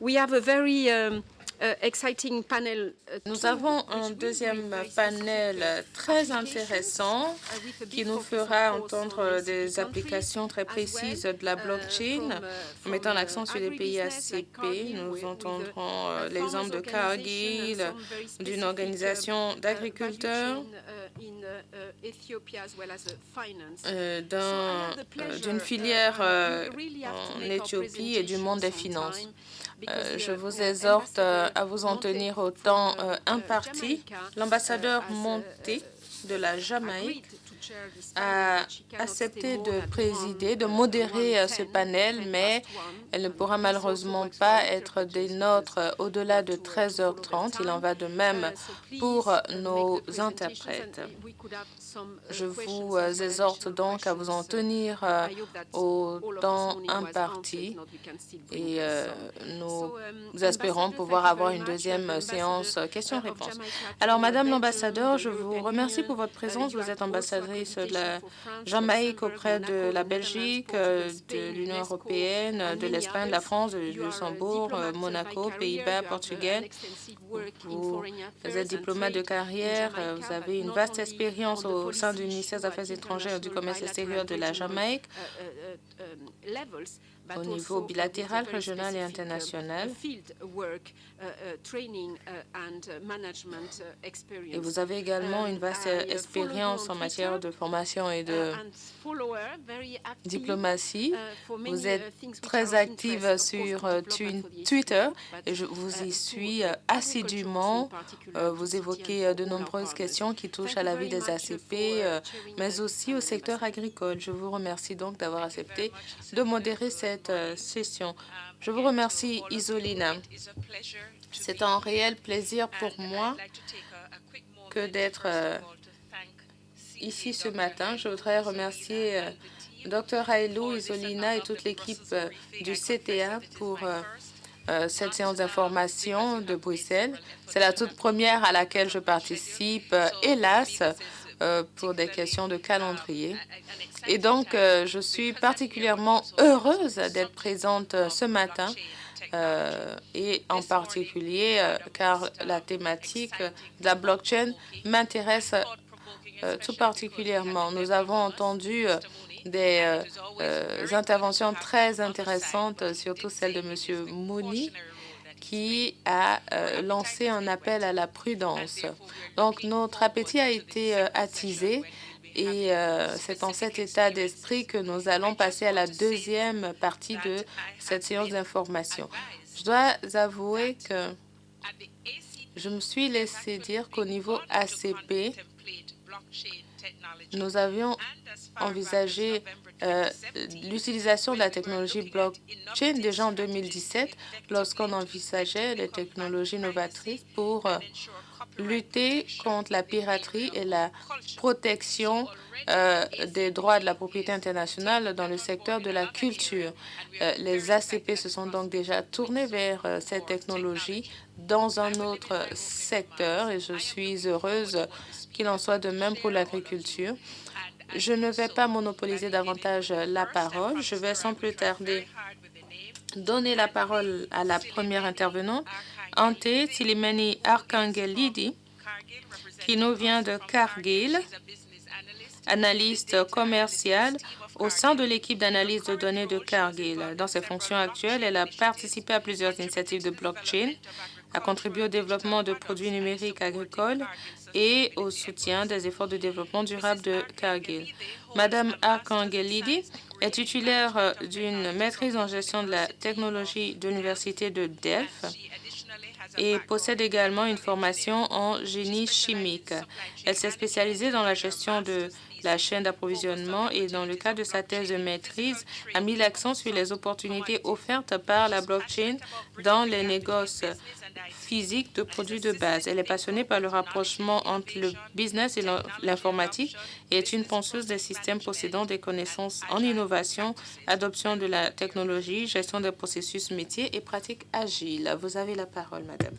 We have a very exciting panel. Nous avons un deuxième panel très intéressant qui nous fera entendre des applications très précises de la blockchain, en mettant l'accent sur les pays ACP. Nous entendrons l'exemple de Cargill, d'une organisation d'agriculteurs, d'une filière en Éthiopie et du monde des finances. Je vous exhorte à vous en tenir au temps imparti. L'ambassadeur Monté de la Jamaïque a accepté de présider, de modérer ce panel, mais elle ne pourra malheureusement pas être des nôtres au-delà de 13h30. Il en va de même pour nos interprètes. Je vous exhorte donc à vous en tenir au temps imparti et nous espérons pouvoir avoir une deuxième séance questions-réponses. Alors, Madame l'ambassadeur, je vous remercie pour votre présence. Vous êtes ambassadrice de la Jamaïque auprès de la Belgique, de l'Union européenne, de l'Espagne, de la France, du Luxembourg, Monaco, Pays-Bas, Portugal. Vous êtes diplomate de carrière, vous avez une vaste expérience au sein du ministère des Affaires étrangères et du commerce extérieur de la Jamaïque, au niveau bilatéral, régional et international. Et vous avez également une vaste expérience en matière de formation et de diplomatie. Vous êtes très active sur Twitter et je vous y suis assidûment. Vous évoquez de nombreuses questions qui touchent à la vie des ACP, mais aussi au secteur agricole. Je vous remercie donc d'avoir accepté de modérer cette session. Je vous remercie, Isolina. C'est un réel plaisir pour moi que d'être ici ce matin. Je voudrais remercier Dr Ailou, Isolina et toute l'équipe du CTA pour cette séance d'information de Bruxelles. C'est la toute première à laquelle je participe, hélas, pour des questions de calendrier. Et donc, je suis particulièrement heureuse d'être présente ce matin, et en particulier car la thématique de la blockchain m'intéresse tout particulièrement. Nous avons entendu des interventions très intéressantes, surtout celle de M. Mouni, qui a lancé un appel à la prudence. Donc, notre appétit a été attisé et c'est en cet état d'esprit que nous allons passer à la deuxième partie de cette séance d'information. Je dois avouer que je me suis laissé dire qu'au niveau ACP, nous avions envisagé l'utilisation de la technologie blockchain déjà en 2017, lorsqu'on envisageait les technologies novatrices pour lutter contre la piraterie et la protection des droits de la propriété internationale dans le secteur de la culture. Les ACP se sont donc déjà tournés vers cette technologie dans un autre secteur et je suis heureuse qu'il en soit de même pour l'agriculture. Je ne vais pas monopoliser davantage la parole. Je vais sans plus tarder donner la parole à la première intervenante, Ante Tilimani Arkangelidi, qui nous vient de Cargill, analyste commerciale au sein de l'équipe d'analyse de données de Cargill. Dans ses fonctions actuelles, elle a participé à plusieurs initiatives de blockchain, a contribué au développement de produits numériques agricoles et au soutien des efforts de développement durable de Cargill. Madame Arkangelidi est titulaire d'une maîtrise en gestion de la technologie de l'Université de Delft et possède également une formation en génie chimique. Elle s'est spécialisée dans la gestion de la chaîne d'approvisionnement et dans le cadre de sa thèse de maîtrise, a mis l'accent sur les opportunités offertes par la blockchain dans les négoces physiques de produits de base. Elle est passionnée par le rapprochement entre le business et l'informatique et est une penseuse des systèmes possédant des connaissances en innovation, adoption de la technologie, gestion des processus métiers et pratiques agiles. Vous avez la parole, madame.